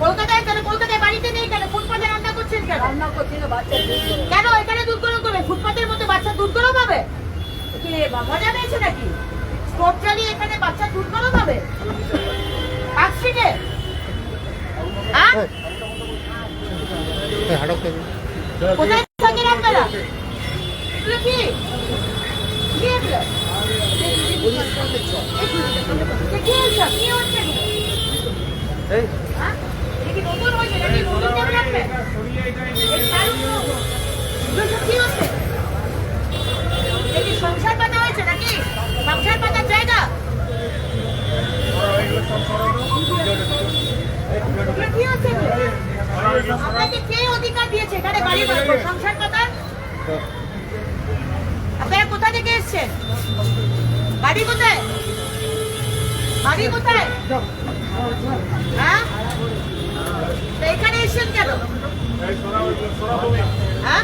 কলকাতায় কেন? কলকাতায় বাড়িতে নেই কেন? ফুটপাতে রান্না করছেন কেন? রান্না করছি না, বাচ্চা কেন এখানে দুধ গরম করবে? ফুটপাতের মতো বাচ্চা দুধ গরম হবে? কি মজা পেয়েছে নাকি? স্টোভ চালিয়ে এখানে বাচ্চা দুধ গরম হবে? পার্কস্ট্রিটে? হ্যাঁ? কোথায় থাকেন আপনারা? এগুলো কি? কি এগুলো? কি এইসব? কি হচ্ছে এগুলো? হ্যাঁ? এটা কি নতুন হয়েছে নাকি? নতুন ডেভেলপমেন্ট? এই কারণ তো এগুলো সব কি হচ্ছে? এটা কি সংসার পাতা হয়েছে নাকি? সংসার পাতার জায়গা? এগুলো কি হচ্ছে এগুলো? আপনাকে কে অধিকার দিয়েছে এখানে বাড়ি বানাবো? সংসার পাতার? আপনারা কোথা থেকে এসছেন? বাড়ি কোথায়? বাড়ি কোথায়? হ্যাঁ? তো এখানে এসছেন কেন? হ্যাঁ?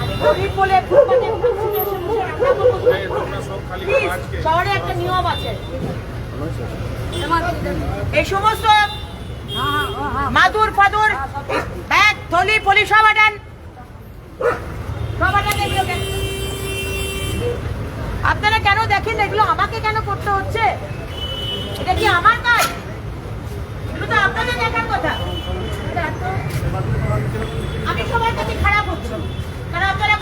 আমি গরিব বলে ফুটপাতে বসে বসে রান্না করবো? Please, শহরে একটা নিয়ম আছে। এই সমস্ত মাদুর ফাদুর ব্যাগ থলি ফলি সব আটান, সব আটান এগুলোকে। আপনারা কেন দেখেন এগুলো? আমাকে কেন করতে হচ্ছে? এটা কি আমার কাজ? এগুলো তো আপনাদের দেখার কথা। আমি সবার কাছে খারাপ হচ্ছি কারণ আপনারা